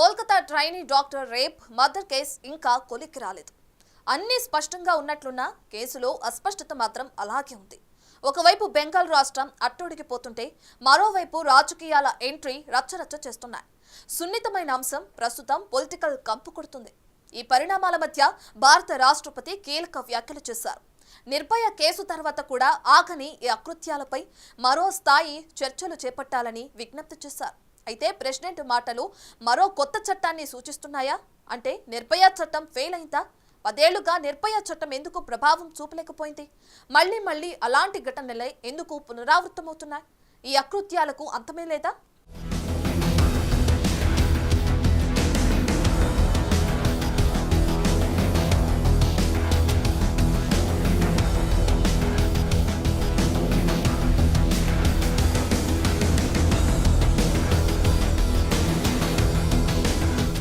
Kolkata trainee doctor rape murder case ఇంకా కొలిక్కి రాలేదు. అన్ని స్పష్టంగా ఉన్నట్లున్న కేసులో అస్పష్టత మాత్రం అలాగే ఉంది. ఒకవైపు బెంగాల్ రాష్ట్రం అట్టడుగిపోతుంటే మరోవైపు రాజకీయాల ఎంట్రీ రచ్చరచ్చ చేస్తున్నాయి. సున్నితమైన అంశం ప్రస్తుతం పొలిటికల్ కంపు కొడుతుంది. ఈ పరిణామాల మధ్య భారత రాష్ట్రపతి కీలక వ్యాఖ్యలు చేశారు. నిర్భయ కేసు తర్వాత కూడా ఆగని ఈ అకృత్యాలపై మరో స్థాయి చర్చలు చేపట్టాలని విజ్ఞప్తి చేశారు. అయితే ప్రెసిడెంట్ మాటలు మరో కొత్త చట్టాన్ని సూచిస్తున్నాయా? అంటే నిర్భయ చట్టం ఫెయిల్ అయిందా? 10 ఏళ్లుగా నిర్భయ చట్టం ఎందుకు ప్రభావం చూపలేకపోయింది? మళ్లీ అలాంటి ఘటనలే ఎందుకు పునరావృతమవుతున్నాయి? ఈ అకృత్యాలకు అంతమే లేదా?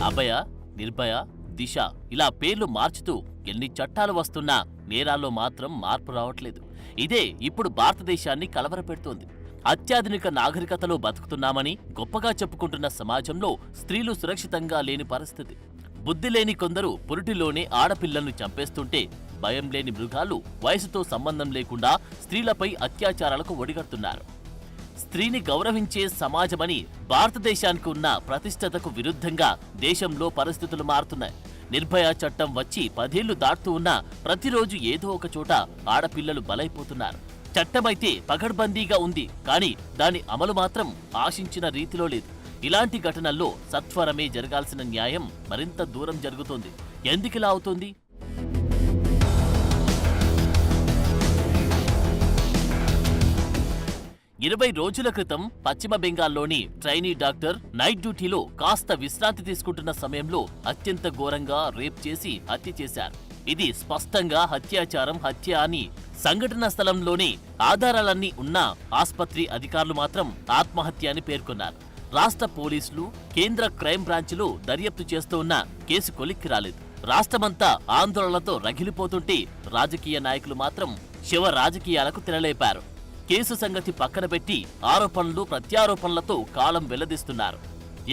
అభయ, నిర్భయ, దిశ ఇలా పేర్లు మార్చుతూ ఎన్ని చట్టాలు వస్తున్నా నేరాల్లో మాత్రం మార్పు రావట్లేదు. ఇదే ఇప్పుడు భారతదేశాన్ని కలవరపెడుతోంది. అత్యాధునిక నాగరికతలో బతుకుతున్నామని గొప్పగా చెప్పుకుంటున్న సమాజంలో స్త్రీలు సురక్షితంగా లేని పరిస్థితి. బుద్ధి లేని కొందరు పురిటిలోనే ఆడపిల్లలను చంపేస్తుంటే భయం లేని మృగాలు వయసుతో సంబంధం లేకుండా స్త్రీలపై అత్యాచారాలకు ఒడిగడుతున్నారు. స్త్రీని గౌరవించే సమాజమని భారతదేశానికి ఉన్న ప్రతిష్టతకు విరుద్ధంగా దేశంలో పరిస్థితులు మారుతున్నాయి. నిర్భయ చట్టం వచ్చి 10 ఏళ్లు దాటుతూ ఉన్నా ప్రతిరోజు ఏదో ఒక చోట ఆడపిల్లలు బలైపోతున్నారు. చట్టమైతే పకడ్బందీగా ఉంది, కానీ దాని అమలు మాత్రం ఆశించిన రీతిలో లేదు. ఇలాంటి ఘటనల్లో సత్వరమే జరగాల్సిన న్యాయం మరింత దూరం జరుగుతోంది. ఎందుకిలా అవుతోంది? ఇరవై రోజుల క్రితం పశ్చిమ బెంగాల్లోని ట్రైనీ డాక్టర్ నైట్ డ్యూటీలో కాస్త విశ్రాంతి తీసుకుంటున్న సమయంలో అత్యంత ఘోరంగా రేప్ చేసి హత్య చేశారు. ఇది స్పష్టంగా హత్య అని సంఘటన స్థలంలోని ఆధారాలన్నీ ఉన్నా ఆస్పత్రి అధికారులు మాత్రం ఆత్మహత్య అని పేర్కొన్నారు. రాష్ట్ర పోలీసులు, కేంద్ర క్రైమ్ బ్రాంచ్లు దర్యాప్తు చేస్తూ ఉన్న కేసు కొలిక్కి రాలేదు. రాష్ట్రమంతా ఆందోళనలతో రగిలిపోతుంటే రాజకీయ నాయకులు మాత్రం శివ రాజకీయాలకు తెరలేపారు. కేసు సంగతి పక్కన పెట్టి ఆరోపణలు ప్రత్యారోపణలతో కాలం వెల్లదిస్తున్నారు.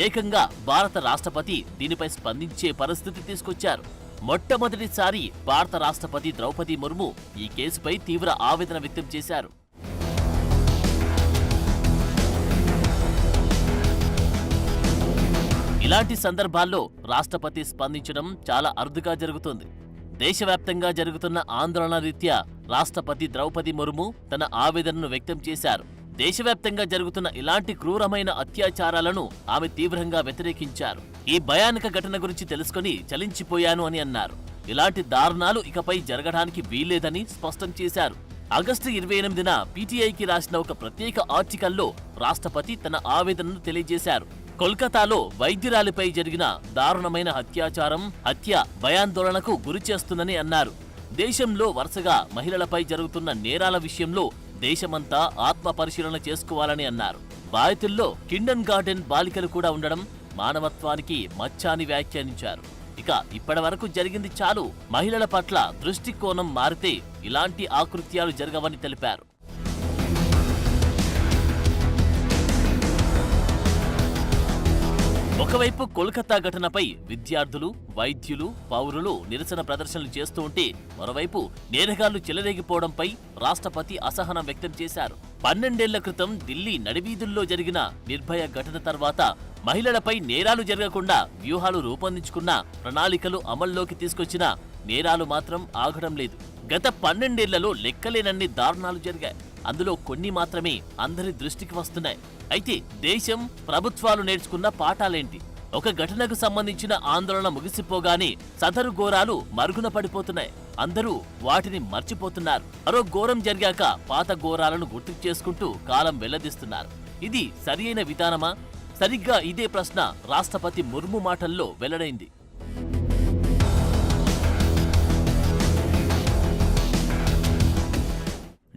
ఏకంగా భారత రాష్ట్రపతి దీనిపై స్పందించే పరిస్థితి తీసుకొచ్చారు. మొట్టమొదటిసారి భారత రాష్ట్రపతి ద్రౌపది ముర్ము ఈ కేసుపై తీవ్ర ఆవేదన వ్యక్తం చేశారు. ఇలాంటి సందర్భాల్లో రాష్ట్రపతి స్పందించడం చాలా అరుదుగా జరుగుతుంది. దేశవ్యాప్తంగా జరుగుతున్న ఆందోళన రీత్యా రాష్ట్రపతి ద్రౌపది ముర్ము తన ఆవేదనను వ్యక్తం చేశారు. దేశవ్యాప్తంగా జరుగుతున్న ఇలాంటి క్రూరమైన అత్యాచారాలను ఆమె తీవ్రంగా వ్యతిరేకించారు. ఈ భయానక ఘటన గురించి తెలుసుకుని చలించిపోయాను అని అన్నారు. ఇలాంటి దారుణాలు ఇకపై జరగడానికి వీల్లేదని స్పష్టం చేశారు. ఆగస్టు 28న పీటీఐకి రాసిన ఒక ప్రత్యేక ఆర్టికల్లో రాష్ట్రపతి తన ఆవేదనను తెలియజేశారు. కోల్కతాలో వైద్యురాలిపై జరిగిన దారుణమైన హత్య భయాందోళనకు గురి చేస్తుందని అన్నారు. దేశంలో వరుసగా మహిళలపై జరుగుతున్న నేరాల విషయంలో దేశమంతా ఆత్మ పరిశీలన చేసుకోవాలని అన్నారు. బాధితుల్లో కిండర్ గార్డెన్ బాలికలు కూడా ఉండడం మానవత్వానికి మచ్చ అని వ్యాఖ్యానించారు. ఇక ఇప్పటివరకు జరిగింది చాలు, మహిళల పట్ల దృష్టికోణం మారితే ఇలాంటి ఆకృత్యాలు జరగవని తెలిపారు. ఒకవైపు కోల్కతా ఘటనపై విద్యార్థులు, వైద్యులు, పౌరులు నిరసన ప్రదర్శనలు చేస్తూ ఉంటే మరోవైపు నేరగాళ్లు చెలరేగిపోవడంపై రాష్ట్రపతి అసహనం వ్యక్తం చేశారు. 12 ఏళ్ల క్రితం ఢిల్లీ నడివీధుల్లో జరిగిన నిర్భయ ఘటన తర్వాత మహిళలపై నేరాలు జరగకుండా వ్యూహాలు రూపొందించుకున్న ప్రణాళికలు అమల్లోకి తీసుకొచ్చిన నేరాలు మాత్రం ఆగడం లేదు. గత 12 ఏళ్లలో లెక్కలేనన్ని దారుణాలు జరిగాయి. అందులో కొన్ని మాత్రమే అందరి దృష్టికి వస్తున్నాయి. అయితే దేశం, ప్రభుత్వాలు నేర్చుకున్న పాఠాలేంటి? ఒక ఘటనకు సంబంధించిన ఆందోళన ముగిసిపోగానే సదరు ఘోరాలు మరుగున పడిపోతున్నాయి. అందరూ వాటిని మర్చిపోతున్నారు. మరో ఘోరం జరిగాక పాత ఘోరాలను గుర్తు చేసుకుంటూ కాలం వెల్లదిస్తున్నారు. ఇది సరియైన విధానమా? సరిగ్గా ఇదే ప్రశ్న రాష్ట్రపతి ముర్ము మాటల్లో వెల్లడైంది.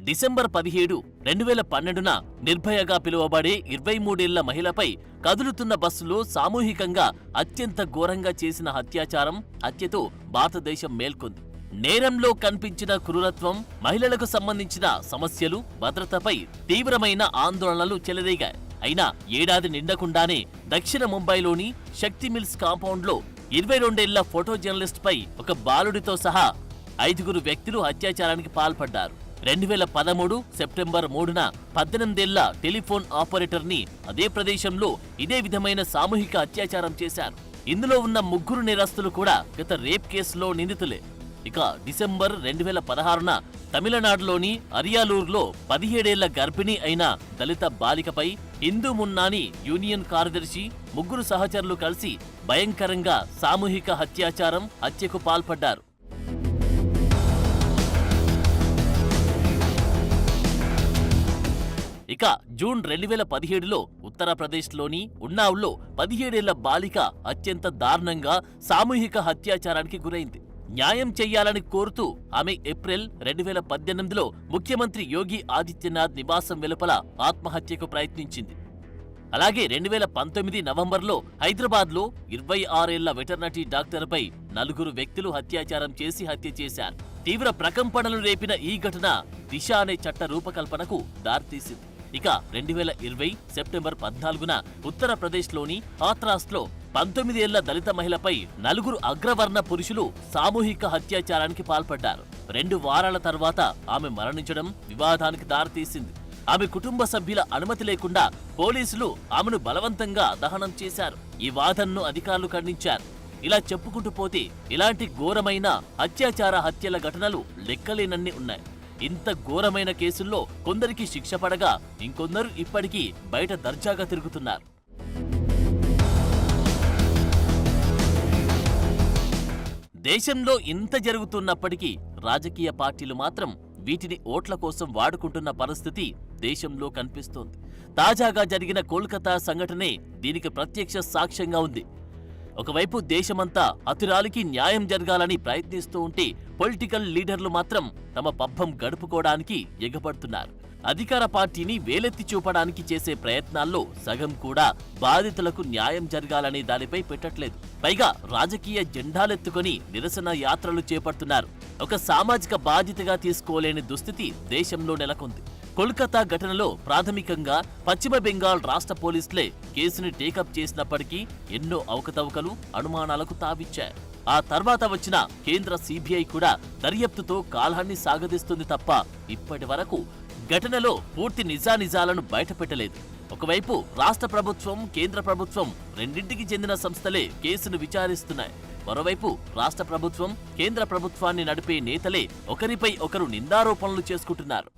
డిసెంబర్ 17, 2012న నిర్భయగా పిలువబడే 23 ఏళ్ల మహిళపై కదులుతున్న బస్సులో సామూహికంగా అత్యంత ఘోరంగా చేసిన హత్యతో భారతదేశం మేల్కొంది. నేరంలో కనిపించిన క్రూరత్వం, మహిళలకు సంబంధించిన సమస్యలు, భద్రతపై తీవ్రమైన ఆందోళనలు చెలరేగాయి. అయినా ఏడాది నిండకుండానే దక్షిణ ముంబైలోని శక్తి మిల్స్ కాంపౌండ్లో 22 ఏళ్ల ఫోటో జర్నలిస్ట్ పై ఒక బాలుడితో సహా 5 వ్యక్తులు అత్యాచారానికి పాల్పడ్డారు. 2013 సెప్టెంబర్ 3న 18 ఏళ్ల టెలిఫోన్ ఆపరేటర్ ని అదే ప్రదేశంలో ఇదే విధమైన సామూహిక అత్యాచారం చేశారు. ఇందులో ఉన్న 3 నేరస్తులు కూడా గత రేప్ కేసులో నిందితులే. ఇక డిసెంబర్ 2016న తమిళనాడులోని అరియాలూరులో 17 ఏళ్ల గర్భిణి అయిన దళిత బాలికపై హిందూ మున్నాని యూనియన్ కార్యదర్శి 3 సహచరులు కలిసి భయంకరంగా సామూహిక హత్యకు పాల్పడ్డారు. ఇక జూన్ 2017లో ఉత్తరప్రదేశ్లోని ఉన్నావ్లో 17 ఏళ్ల బాలిక అత్యంత దారుణంగా సామూహిక హత్యాచారానికి గురైంది. న్యాయం చెయ్యాలని కోరుతూ ఆమె ఏప్రిల్ 2018లో ముఖ్యమంత్రి యోగి ఆదిత్యనాథ్ నివాసం వెలుపల ఆత్మహత్యకు ప్రయత్నించింది. అలాగే 2019 నవంబర్లో హైదరాబాద్లో 26 ఏళ్ల వెటర్నరీ డాక్టర్పై 4 వ్యక్తులు అత్యాచారం చేసి హత్య చేశారు. తీవ్ర ప్రకంపనలు రేపిన ఈ ఘటన దిశ అనే చట్ట రూపకల్పనకు దారితీసింది. ఇక 2020 సెప్టెంబర్ 14న ఉత్తరప్రదేశ్లోని హాత్రాస్లో 19 ఏళ్ల దళిత మహిళపై 4 అగ్రవర్ణ పురుషులు సామూహిక హత్యాచారానికి పాల్పడ్డారు. 2 వారాల తర్వాత ఆమె మరణించడం వివాదానికి దారితీసింది. ఆమె కుటుంబ సభ్యుల అనుమతి లేకుండా పోలీసులు ఆమెను బలవంతంగా దహనం చేశారు. ఈ వాదనను అధికారులు ఖండించారు. ఇలా చెప్పుకుంటూ పోతే ఇలాంటి ఘోరమైన హత్యల ఘటనలు లెక్కలేనన్ని ఉన్నాయి. ఇంత ఘోరమైన కేసుల్లో కొందరికి శిక్ష పడగా ఇంకొందరు ఇప్పటికీ బయట దర్జాగా తిరుగుతున్నారు. దేశంలో ఇంత జరుగుతున్నప్పటికీ రాజకీయ పార్టీలు మాత్రం వీటిని ఓట్ల కోసం వాడుకుంటున్న పరిస్థితి దేశంలో కనిపిస్తోంది. తాజాగా జరిగిన కోల్కతా సంఘటనే దీనికి ప్రత్యక్ష సాక్ష్యంగా ఉంది. ఒకవైపు దేశమంతా హతురాలికి న్యాయం జరగాలని ప్రయత్నిస్తూ ఉంటే పొలిటికల్ లీడర్లు మాత్రం తమ పబ్బం గడుపుకోవడానికి ఎగపడుతున్నారు. అధికార పార్టీని వేలెత్తి చూపడానికి చేసే ప్రయత్నాల్లో సగం కూడా బాధితులకు న్యాయం జరగాలనే దానిపై పెట్టట్లేదు. పైగా రాజకీయ జెండాలెత్తుకొని నిరసన యాత్రలు చేపడుతున్నారు. ఒక సామాజిక బాధ్యతగా తీసుకోలేని దుస్థితి దేశంలో నెలకొంది. కోల్కతా ఘటనలో ప్రాథమికంగా పశ్చిమ బెంగాల్ రాష్ట్ర పోలీసులే కేసుని టేకప్ చేసినప్పటికీ ఎన్నో అవకతవకలు అనుమానాలకు తావిచ్చాయి. ఆ తర్వాత వచ్చిన కేంద్ర సిబిఐ కూడా దర్యాప్తుతో కాలాన్ని సాగదీస్తుంది తప్ప ఇప్పటి వరకు ఘటనలో పూర్తి నిజానిజాలను బయటపెట్టలేదు. ఒకవైపు రాష్ట్ర ప్రభుత్వం, కేంద్ర ప్రభుత్వం రెండింటికి చెందిన సంస్థలే కేసును విచారిస్తున్నాయి. మరోవైపు రాష్ట్ర ప్రభుత్వం, కేంద్ర ప్రభుత్వాన్ని నడిపే నేతలే ఒకరిపై ఒకరు నిందారోపణలు చేసుకుంటున్నారు.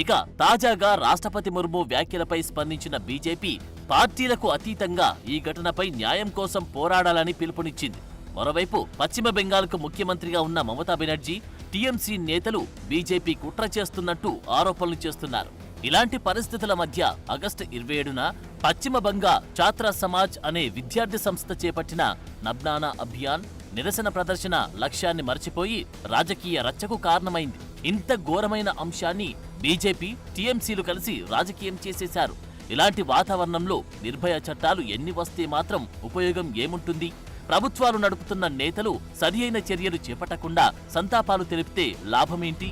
ఇక తాజాగా రాష్ట్రపతి ముర్ము వ్యాఖ్యలపై స్పందించిన బీజేపీ పార్టీలకు అతీతంగా ఈ ఘటనపై న్యాయం కోసం పోరాడాలని పిలుపునిచ్చింది. మరోవైపు పశ్చిమ బెంగాల్కు ముఖ్యమంత్రిగా ఉన్న మమతా బెనర్జీ, టీఎంసీ నేతలు బీజేపీ కుట్ర చేస్తున్నట్టు ఆరోపణలు చేస్తున్నారు. ఇలాంటి పరిస్థితుల మధ్య ఆగస్టు 27న పశ్చిమ బంగా ఛాత్ర సమాజ్ అనే విద్యార్థి సంస్థ చేపట్టిన నబ్నానా అభియాన్ నిరసన ప్రదర్శన లక్ష్యాన్ని మర్చిపోయి రాజకీయ రచ్చకు కారణమైంది. ఇంత ఘోరమైన అంశాన్ని బీజేపీ, టీఎంసీలు కలిసి రాజకీయం చేసేశారు. ఇలాంటి వాతావరణంలో నిర్భయ చట్టాలు ఎన్ని వస్తే మాత్రం ఉపయోగం ఏముంటుంది? ప్రభుత్వాలు నడుపుతున్న నేతలు సరియైన చర్యలు చేపట్టకుండా సంతాపాలు తెలిపితే లాభమేంటి?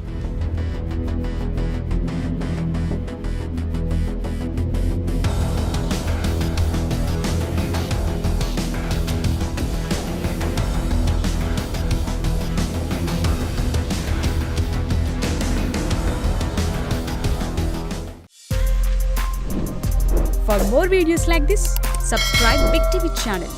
For more videos like this, subscribe Big TV channel.